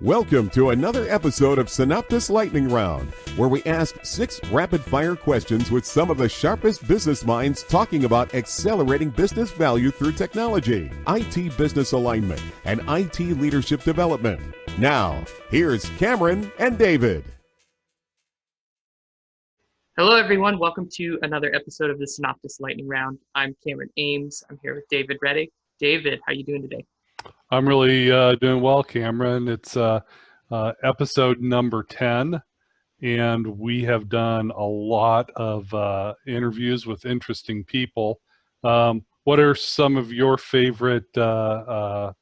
Welcome to another episode of Synoptus Lightning Round, where we ask 6 rapid-fire questions with some of the sharpest business minds talking about accelerating business value through technology, IT business alignment, and IT leadership development. Now, here's Cameron and David. Hello, everyone. Welcome to another episode of the Synoptus Lightning Round. I'm Cameron Ames. I'm here with David Reddick. David, how are you doing today? I'm really doing well, Cameron. It's episode number 10, and we have done a lot of interviews with interesting people. What are some of your favorite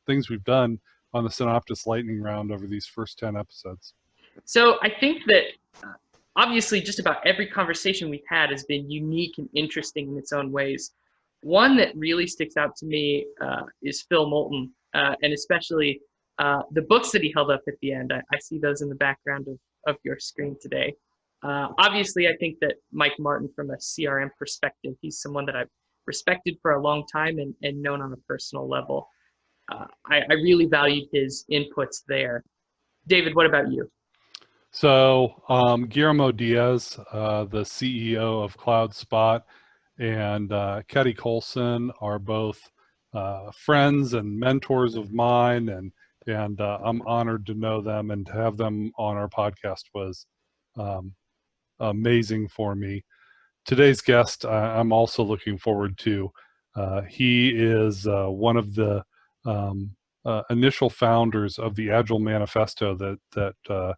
things we've done on the Synoptus Lightning Round over these first 10 episodes? So I think that obviously just about every conversation we've had has been unique and interesting in its own ways. One that really sticks out to me is Phil Moulton. And especially the books that he held up at the end. I see those in the background of your screen today. Obviously, I think that Mike Martin, from a CRM perspective, he's someone that I've respected for a long time and known on a personal level. I really valued his inputs there. David, what about you? So Guillermo Diaz, the CEO of CloudSpot, and Ketty Colson are both friends and mentors of mine, and I'm honored to know them, and to have them on our podcast was amazing for me. Today's guest, I'm also looking forward to. He is one of the initial founders of the Agile Manifesto that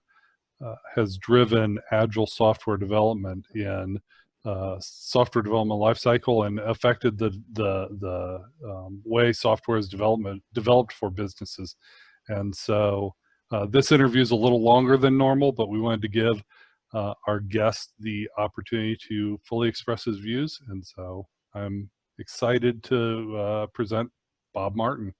has driven Agile software development in software development lifecycle and affected the way software is developed for businesses. And so this interview is a little longer than normal, but we wanted to give our guest the opportunity to fully express his views. And so I'm excited to present Bob Martin.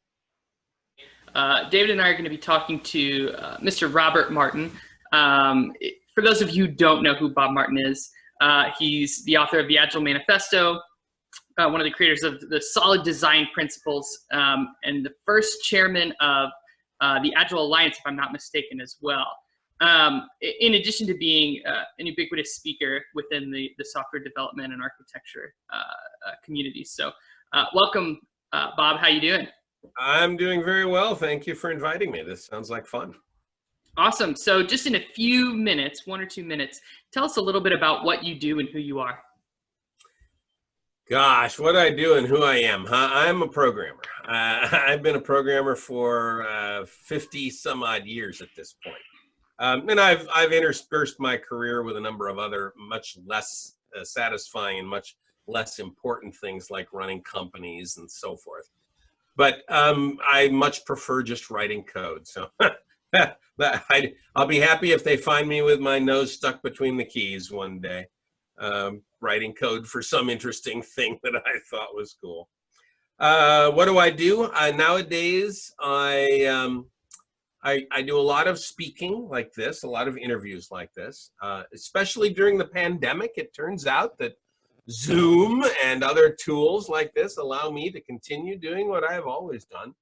David and I are going to be talking to Mr. Robert Martin. For those of you who don't know who Bob Martin is, he's the author of the Agile Manifesto, one of the creators of the Solid Design Principles, and the first chairman of the Agile Alliance, if I'm not mistaken, as well. In addition to being an ubiquitous speaker within the software development and architecture communities. So welcome, Bob. How you doing? I'm doing very well. Thank you for inviting me. This sounds like fun. Awesome. So just in a few minutes, 1 or 2 minutes, tell us a little bit about what you do and who you are. Gosh, what I do and who I am. I'm a programmer. I've been a programmer for 50 some odd years at this point. And I've interspersed my career with a number of other much less satisfying and much less important things like running companies and so forth. But I much prefer just writing code. So I'll be happy if they find me with my nose stuck between the keys one day, writing code for some interesting thing that I thought was cool. What do I do? Nowadays, I do a lot of speaking like this, a lot of interviews like this, especially during the pandemic. It turns out that Zoom and other tools like this allow me to continue doing what I have always done.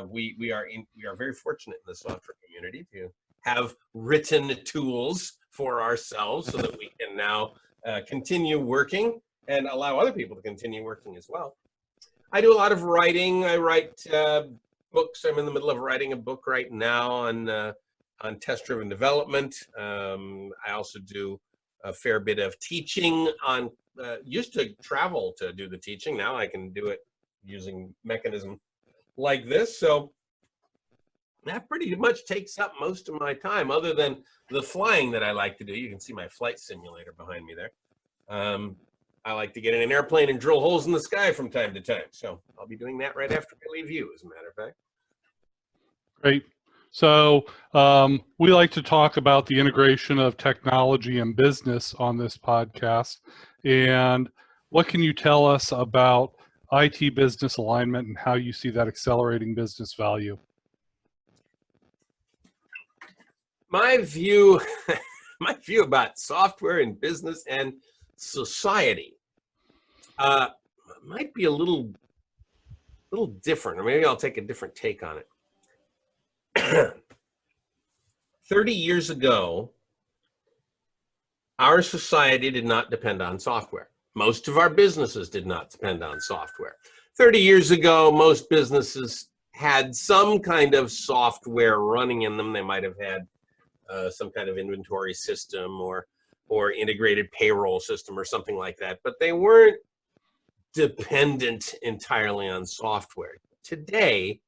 We are very fortunate in the software community to have written tools for ourselves so that we can now continue working and allow other people to continue working as well. I do a lot of writing. I write books. I'm in the middle of writing a book right now on test-driven development. I also do a fair bit of teaching on. Used to travel to do the teaching. Now I can do it using mechanism like this. So that pretty much takes up most of my time, other than the flying that I like to do. You can see my flight simulator behind me there. I like to get in an airplane and drill holes in the sky from time to time. So I'll be doing that right after I leave you, as a matter of fact. Great. So we like to talk about the integration of technology and business on this podcast. And what can you tell us about IT business alignment and how you see that accelerating business value? My view about software and business and society might be a little different, or maybe I'll take a different take on it. 30 years ago, our society did not depend on software. Most of our businesses did not depend on software. 30 years ago, most businesses had some kind of software running in them. They might have had some kind of inventory system or integrated payroll system or something like that, but they weren't dependent entirely on software. Today,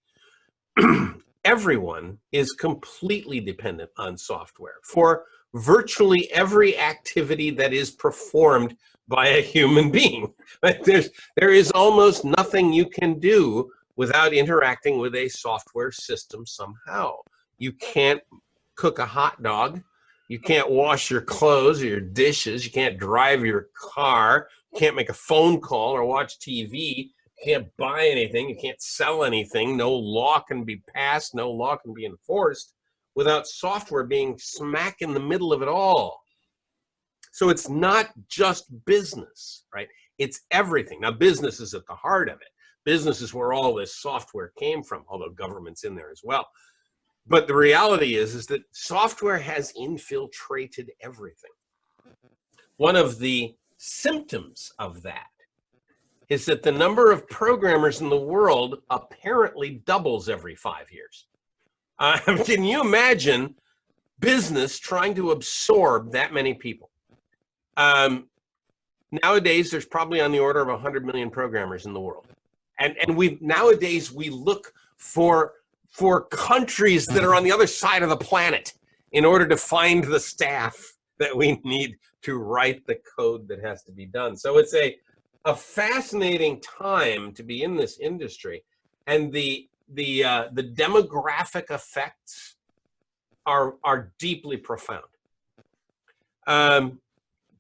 everyone is completely dependent on software for virtually every activity that is performed by a human being. There is almost nothing you can do without interacting with a software system somehow. You can't cook a hot dog. You can't wash your clothes or your dishes. You can't drive your car. You can't make a phone call or watch TV. You can't buy anything. You can't sell anything. No law can be passed. No law can be enforced without software being smack in the middle of it all. So it's not just business, right? It's everything. Now, business is at the heart of it. Business is where all this software came from, although government's in there as well. But the reality is that software has infiltrated everything. One of the symptoms of that is that the number of programmers in the world apparently doubles every 5 years. Can you imagine business trying to absorb that many people? Nowadays, there's probably on the order of 100 million programmers in the world. And nowadays we look for countries that are on the other side of the planet in order to find the staff that we need to write the code that has to be done. So it's a fascinating time to be in this industry, and the demographic effects are deeply profound.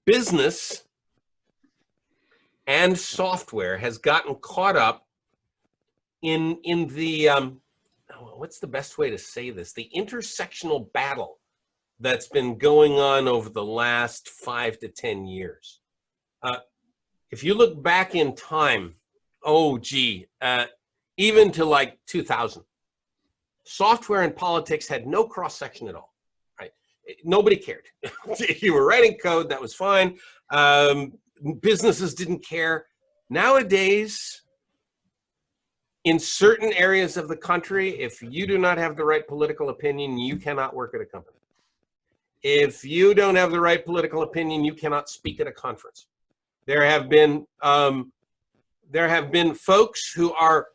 Business and software has gotten caught up in the what's the best way to say this? The intersectional battle that's been going on over the last 5 to 10 years. If you look back in time, even to like 2000, software and politics had no cross-section at all, right? Nobody cared. If you were writing code, that was fine. Businesses didn't care. Nowadays, in certain areas of the country, if you do not have the right political opinion, you cannot work at a company. If you don't have the right political opinion, you cannot speak at a conference. There have been folks who are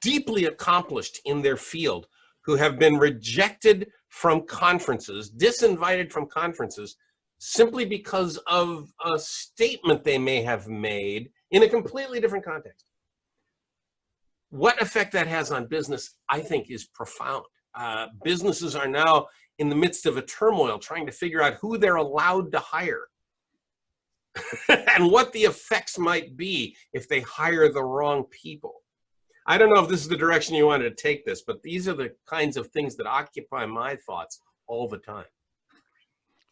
deeply accomplished in their field who have been rejected from conferences, disinvited from conferences, simply because of a statement they may have made in a completely different context. What effect that has on business, I think, is profound. Businesses are now in the midst of a turmoil trying to figure out who they're allowed to hire and what the effects might be if they hire the wrong people. I don't know if this is the direction you wanted to take this, but these are the kinds of things that occupy my thoughts all the time.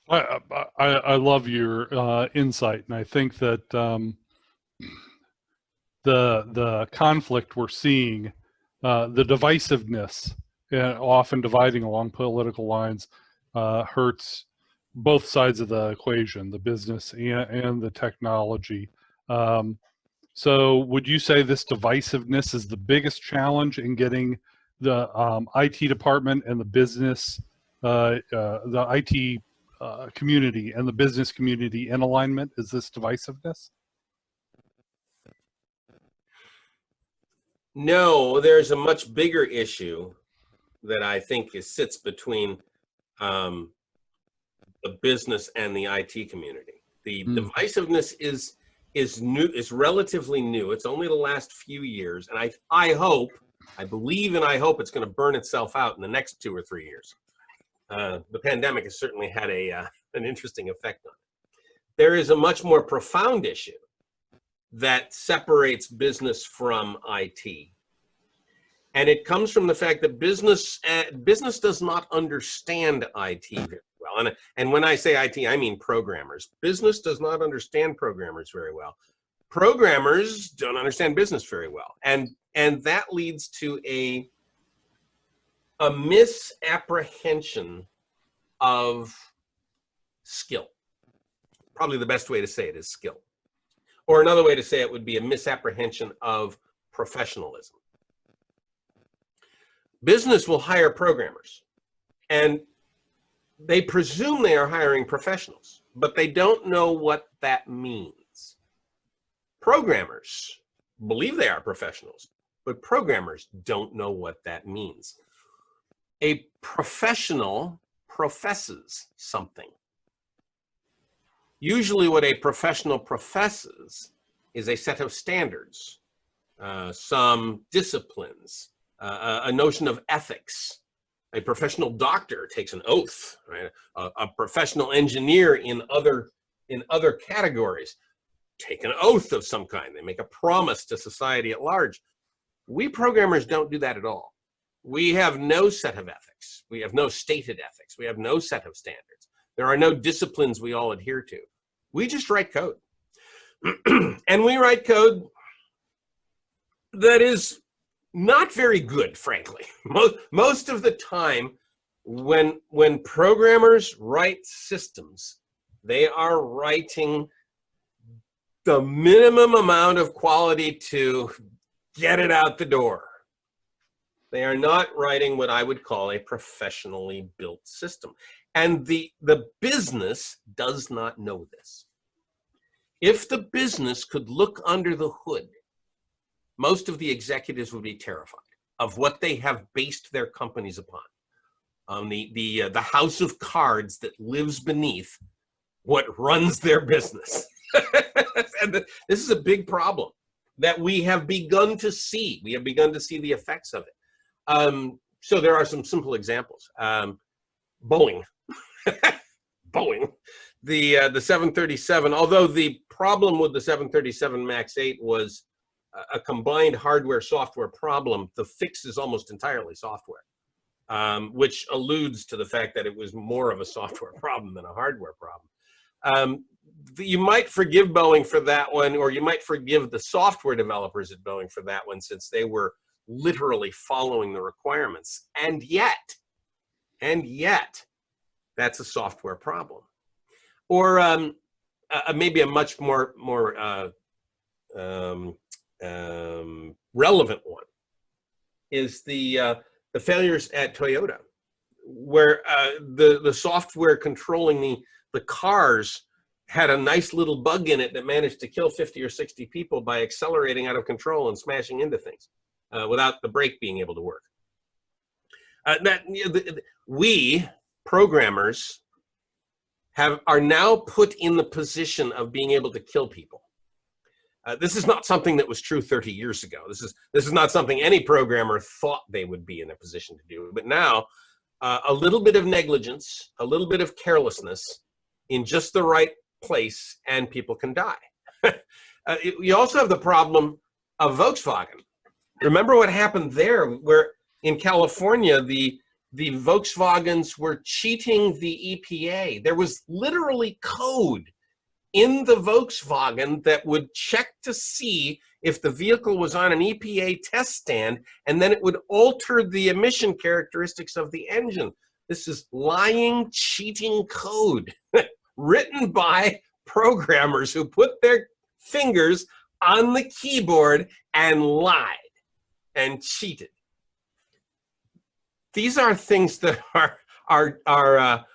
I love your insight, and I think that the conflict we're seeing, the divisiveness, often dividing along political lines, hurts both sides of the equation, the business and the technology. So would you say this divisiveness is the biggest challenge in getting the IT department and the business, the IT community and the business community in alignment? Is this divisiveness? No, there's a much bigger issue that I think sits between the business and the IT community. The divisiveness is new, is relatively new. It's only the last few years, and I believe and I hope it's going to burn itself out in the next 2 or 3 years. The pandemic has certainly had an interesting effect on it. There is a much more profound issue that separates business from IT. And it comes from the fact that business does not understand IT very well. And when I say IT, I mean programmers. Business does not understand programmers very well. Programmers don't understand business very well. And that leads to a misapprehension of skill. Probably the best way to say it is skill. Or another way to say it would be a misapprehension of professionalism. Business will hire programmers, and they presume they are hiring professionals, but they don't know what that means. Programmers believe they are professionals, but programmers don't know what that means. A professional professes something. Usually what a professional professes is a set of standards, some disciplines, a notion of ethics. A professional doctor takes an oath, right? A professional engineer in other categories take an oath of some kind. They make a promise to society at large. We programmers don't do that at all. We have no set of ethics. We have no stated ethics. We have no set of standards. There are no disciplines we all adhere to. We just write code. And we write code that is not very good, frankly. Most of the time, when programmers write systems, they are writing the minimum amount of quality to get it out the door. They are not writing what I would call a professionally built system. And the business does not know this. If the business could look under the hood, most of the executives would be terrified of what they have based their companies upon. The house of cards that lives beneath what runs their business. And this is a big problem that we have begun to see. We have begun to see the effects of it. So there are some simple examples. Boeing. Boeing. The 737, although the problem with the 737 MAX 8 was a combined hardware-software problem, the fix is almost entirely software, which alludes to the fact that it was more of a software problem than a hardware problem. You might forgive Boeing for that one, or you might forgive the software developers at Boeing for that one, since they were literally following the requirements. And yet, that's a software problem. Or maybe a much more relevant one is the failures at Toyota, where the software controlling the cars had a nice little bug in it that managed to kill 50 or 60 people by accelerating out of control and smashing into things without the brake being able to work. We programmers are now put in the position of being able to kill people. This is not something that was true 30 years ago. This is not something any programmer thought they would be in a position to do. But now, a little bit of negligence, a little bit of carelessness in just the right place, and people can die. You also have the problem of Volkswagen. Remember what happened there, where in California, the Volkswagens were cheating the EPA. There was literally code in the Volkswagen that would check to see if the vehicle was on an EPA test stand, and then it would alter the emission characteristics of the engine. This is lying, cheating code written by programmers who put their fingers on the keyboard and lied and cheated. These are things that are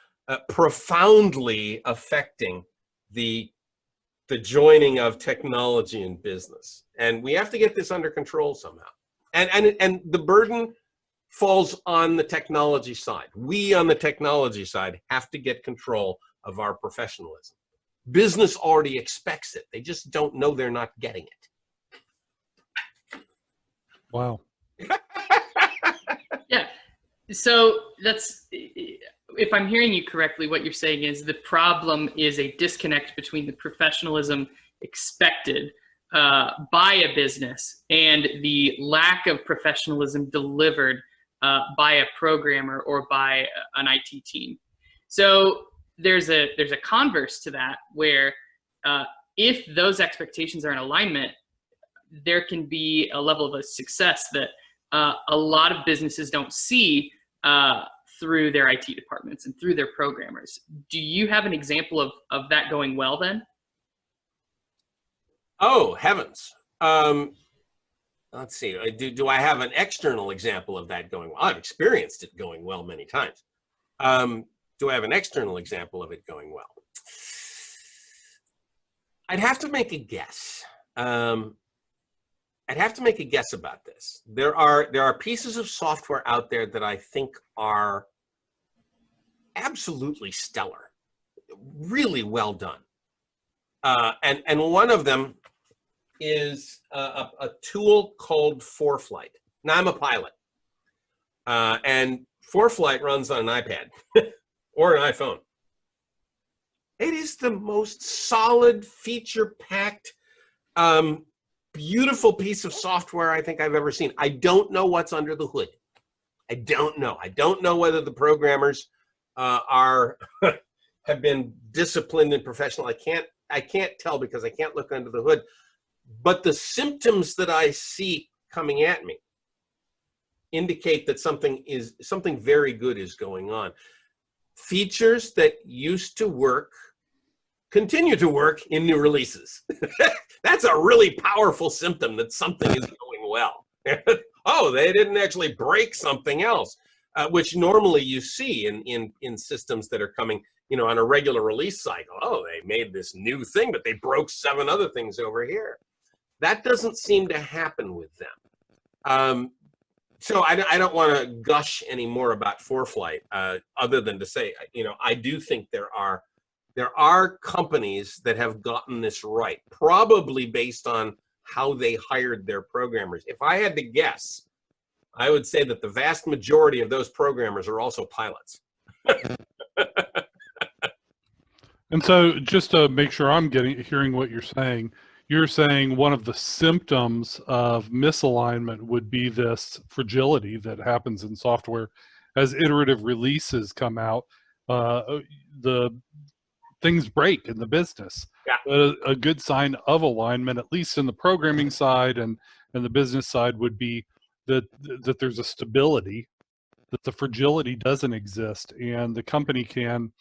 profoundly affecting the joining of technology and business, and we have to get this under control somehow. And the burden falls on the technology side. We on the technology side have to get control of our professionalism. Business already expects it. They just don't know they're not getting it. Wow. Yeah. So that's, if I'm hearing you correctly, what you're saying is the problem is a disconnect between the professionalism expected by a business and the lack of professionalism delivered by a programmer or by an IT team. So there's a converse to that, where if those expectations are in alignment, there can be a level of a success that a lot of businesses don't see through their IT departments and through their programmers. Do you have an example of that going well then? Oh, heavens. Let's see. Do I have an external example of that going well? I've experienced it going well many times. Do I have an external example of it going well? I'd have to make a guess. I'd have to make a guess about this. There are pieces of software out there that I think are absolutely stellar, really well done. And one of them is a tool called ForeFlight. Now, I'm a pilot, and ForeFlight runs on an iPad or an iPhone. It is the most solid, feature-packed, beautiful piece of software I think I've ever seen. I don't know what's under the hood. I don't know. I don't know whether the programmers have been disciplined and professional. I can't tell because I can't look under the hood. But the symptoms that I see coming at me indicate that something very good is going on. Features that used to work continue to work in new releases. That's a really powerful symptom that something is going well. Oh, they didn't actually break something else, which normally you see in systems that are coming, on a regular release cycle. Oh, they made this new thing, but they broke 7 other things over here. That doesn't seem to happen with them. So I don't want to gush any more about ForeFlight, other than to say, I do think there are companies that have gotten this right, probably based on how they hired their programmers. If I had to guess, I would say that the vast majority of those programmers are also pilots. And so just to make sure I'm hearing what you're saying one of the symptoms of misalignment would be this fragility that happens in software as iterative releases come out. The things break in the business. Yeah. A good sign of alignment, at least in the programming side and the business side, would be that there's a stability, that the fragility doesn't exist, and the company can,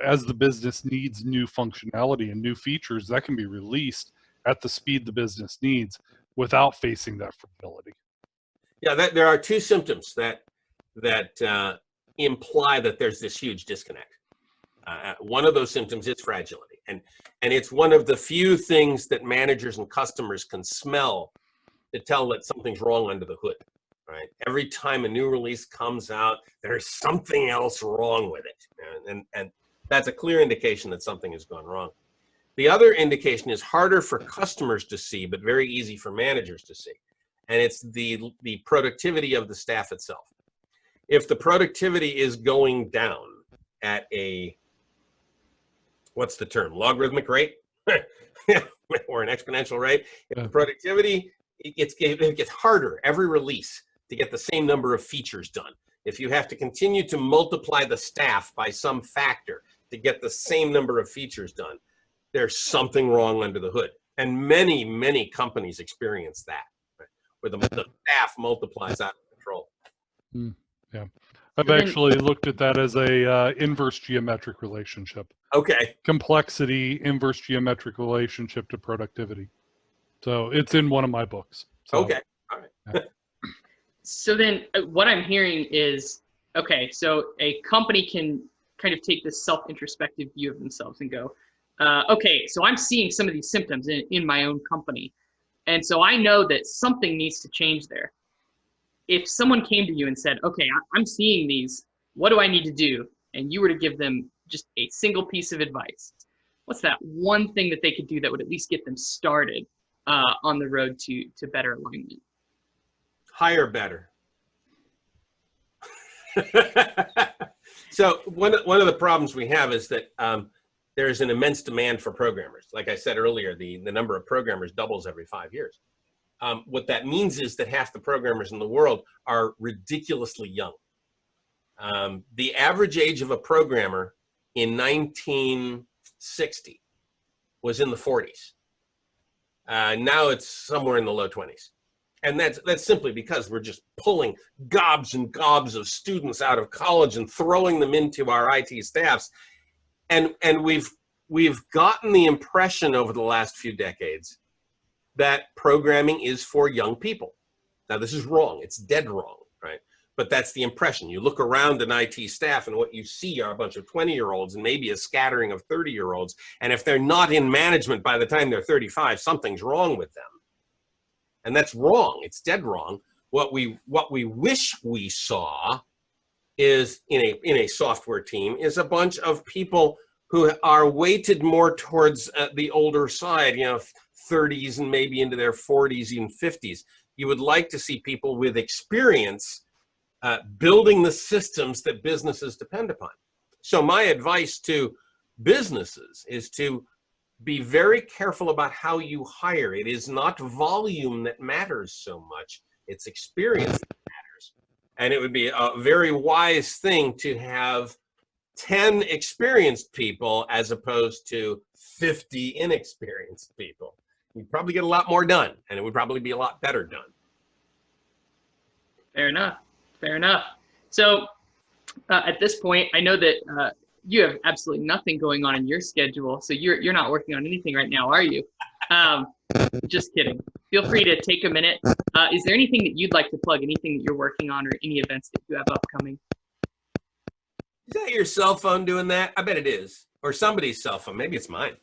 as the business needs new functionality and new features, that can be released at the speed the business needs without facing that fragility. Yeah, there are 2 symptoms that imply that there's this huge disconnect. One of those symptoms is fragility, and it's one of the few things that managers and customers can smell to tell that something's wrong under the hood. Right? Every time a new release comes out, there's something else wrong with it, and that's a clear indication that something has gone wrong. The other indication is harder for customers to see, but very easy for managers to see, and it's the productivity of the staff itself. If the productivity is going down at a, what's the term, logarithmic rate or an exponential rate, if the productivity, it gets harder every release to get the same number of features done. If you have to continue to multiply the staff by some factor to get the same number of features done, there's something wrong under the hood. And many, many companies experience that, right? Where the staff multiplies out of control. Yeah. I've actually looked at that as a inverse geometric relationship. Okay. Complexity, inverse geometric relationship to productivity. So it's in one of my books. So, okay. All right. Yeah. So then what I'm hearing is, okay, so a company can kind of take this self-introspective view of themselves and go, okay, so I'm seeing some of these symptoms in my own company. And so I know that something needs to change there. If someone came to you and said, okay, I'm seeing these, what do I need to do? And you were to give them just a single piece of advice, what's that one thing that they could do that would at least get them started on the road to better alignment? Hire better. So one of the problems we have is that there's an immense demand for programmers. Like I said earlier, the number of programmers doubles every 5 years. What that means is that half the programmers in the world are ridiculously young. The average age of a programmer in 1960 was in the 40s. Now it's somewhere in the low 20s. And that's simply because we're just pulling gobs and gobs of students out of college and throwing them into our IT staffs. And we've gotten the impression over the last few decades that programming is for young people. Now, this is wrong. It's dead wrong, right? But that's the impression. You look around an IT staff and what you see are a bunch of 20-year-olds and maybe a scattering of 30-year-olds. And if they're not in management by the time they're 35, something's wrong with them. And that's wrong. It's dead wrong. What we wish we saw is in a software team is a bunch of people who are weighted more towards the older side, 30s and maybe into their 40s, even 50s. You would like to see people with experience building the systems that businesses depend upon. So my advice to businesses is to be very careful about how you hire. It is not volume that matters so much. It's experience that matters. And it would be a very wise thing to have 10 experienced people as opposed to 50 inexperienced people. You'd probably get a lot more done, and it would probably be a lot better done. Fair enough. Fair enough. So at this point, I know that you have absolutely nothing going on in your schedule, so you're not working on anything right now, are you? Just kidding. Feel free to take a minute. Is there anything that you'd like to plug, anything that you're working on or any events that you have upcoming? Is that your cell phone doing that? I bet it is. Or somebody's cell phone. Maybe it's mine.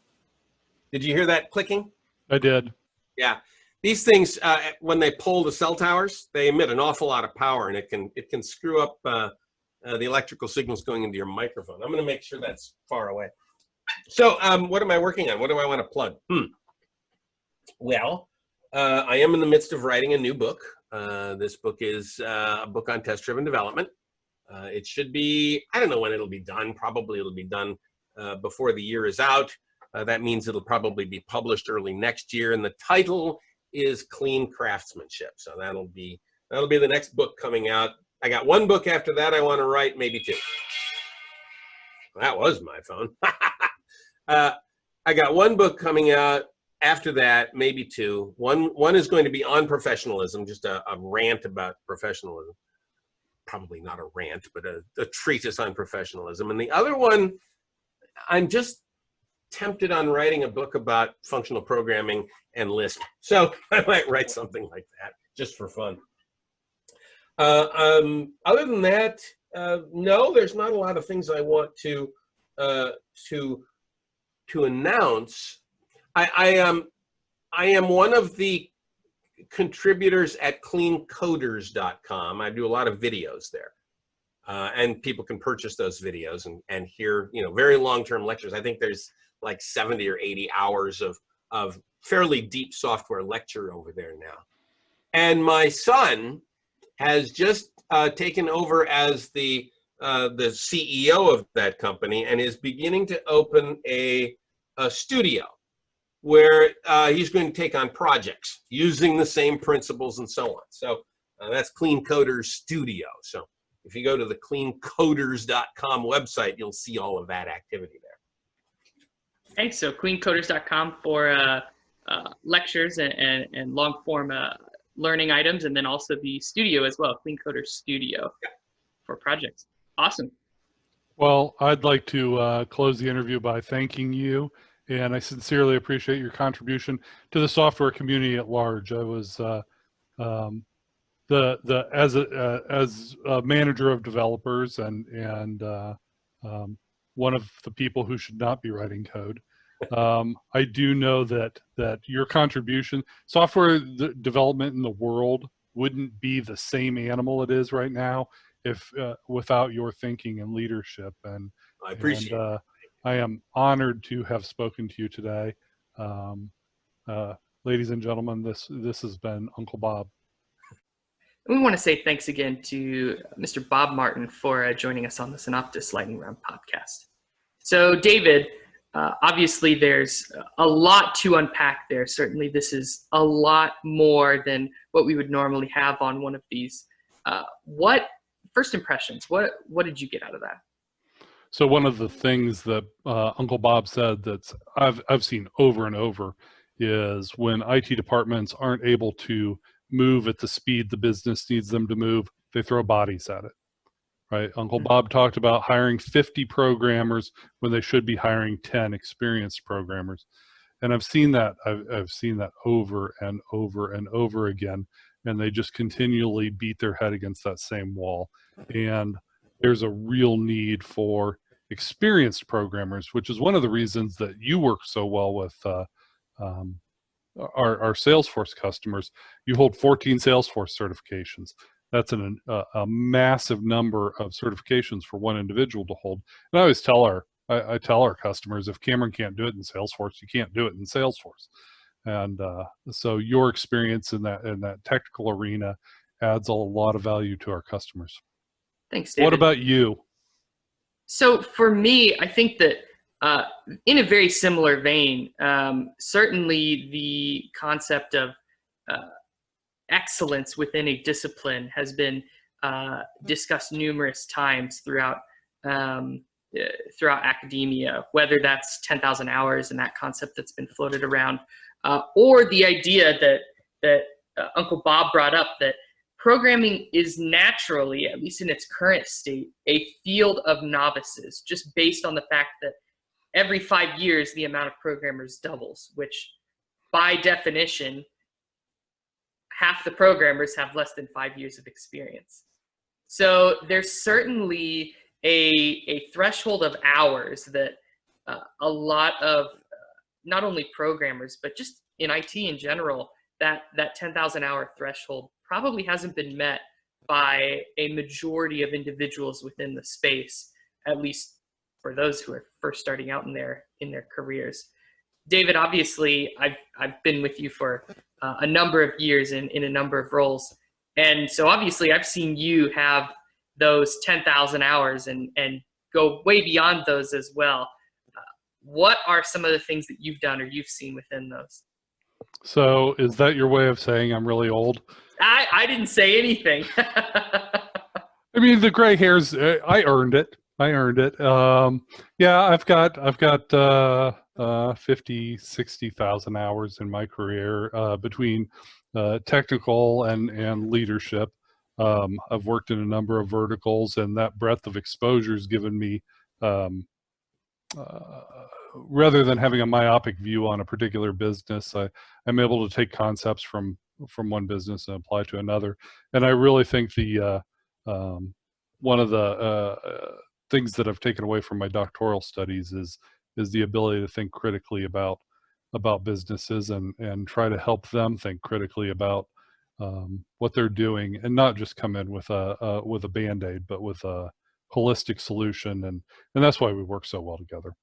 Did you hear that clicking? I did. Yeah. These things, when they pull the cell towers, they emit an awful lot of power, and it can screw up the electrical signals going into your microphone. I'm going to make sure that's far away. So what am I working on? What do I want to plug? Well, I am in the midst of writing a new book. This book is a book on test-driven development. It should be, I don't know when it'll be done. Probably it'll be done before the year is out. That means it'll probably be published early next year. And the title is Clean Craftsmanship. So that'll be the next book coming out. I got one book after that I want to write, maybe two. That was my phone. I got one book coming out after that, maybe two. One is going to be on professionalism, just a rant about professionalism. Probably not a rant, but a treatise on professionalism. And the other one, I'm just tempted on writing a book about functional programming and Lisp. So I might write something like that just for fun. Other than that, no, there's not a lot of things I want to announce. I am one of the contributors at cleancoders.com. I do a lot of videos there. And people can purchase those videos and hear, very long-term lectures. I think there's like 70 or 80 hours of fairly deep software lecture over there now. And my son has just taken over as the CEO of that company and is beginning to open a studio where he's going to take on projects using the same principles and so on. So that's Clean Coders Studio. So if you go to the cleancoders.com website, you'll see all of that activity there. Okay, so cleancoders.com for lectures and long form learning items, and then also the studio as well, Clean Coders Studio for projects. Awesome. Well, I'd like to close the interview by thanking you, and I sincerely appreciate your contribution to the software community at large. I was as a manager of developers and one of the people who should not be writing code. I do know that your contribution, software development in the world wouldn't be the same animal it is right now if without your thinking and leadership. And I appreciate it. I am honored to have spoken to you today. Ladies and gentlemen, this has been Uncle Bob. We want to say thanks again to Mr. Bob Martin for joining us on the Synoptus Lightning Round podcast. So David, obviously there's a lot to unpack there. Certainly this is a lot more than what we would normally have on one of these. What first impressions, what did you get out of that? So one of the things that Uncle Bob said that I've seen over and over is when IT departments aren't able to move at the speed the business needs them to move, they throw bodies at it. Right? Uncle Bob talked about hiring 50 programmers when they should be hiring 10 experienced programmers. And I've seen that. I've seen that over and over and over again. And they just continually beat their head against that same wall. And there's a real need for experienced programmers, which is one of the reasons that you work so well with our Salesforce customers. You hold 14 Salesforce certifications. That's a massive number of certifications for one individual to hold. And I always tell I tell our customers, if Cameron can't do it in Salesforce, you can't do it in Salesforce. And so your experience in that technical arena adds a lot of value to our customers. Thanks, David. What about you? So for me, I think that in a very similar vein, certainly the concept of excellence within a discipline has been discussed numerous times throughout academia, whether that's 10,000 hours and that concept that's been floated around, or the idea that Uncle Bob brought up, that programming is naturally, at least in its current state, a field of novices, just based on the fact that every 5 years the amount of programmers doubles, which by definition, half the programmers have less than 5 years of experience. So there's certainly a threshold of hours that a lot of not only programmers, but just in IT in general, that 10,000 hour threshold probably hasn't been met by a majority of individuals within the space, at least for those who are first starting out in their careers. David, obviously, I've been with you for a number of years in a number of roles. And so obviously I've seen you have those 10,000 hours and go way beyond those as well. What are some of the things that you've done or you've seen within those? So is that your way of saying I'm really old? I didn't say anything. I mean, the gray hairs, I earned it. Yeah, I've got 50, 60,000 hours in my career between technical and leadership. I've worked in a number of verticals, and that breadth of exposure has given me, rather than having a myopic view on a particular business, I'm able to take concepts from one business and apply to another. And I really think the one of the things that I've taken away from my doctoral studies is the ability to think critically about businesses and try to help them think critically about what they're doing, and not just come in with a Band-Aid, but with a holistic solution. And that's why we work so well together.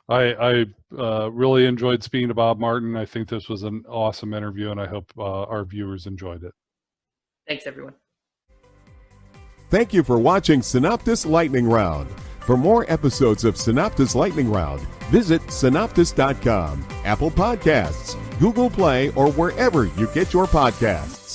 I really enjoyed speaking to Bob Martin. I think this was an awesome interview, and I hope our viewers enjoyed it. Thanks, everyone. Thank you for watching Synoptus Lightning Round. For more episodes of Synoptus Lightning Round, visit synoptus.com, Apple Podcasts, Google Play, or wherever you get your podcasts.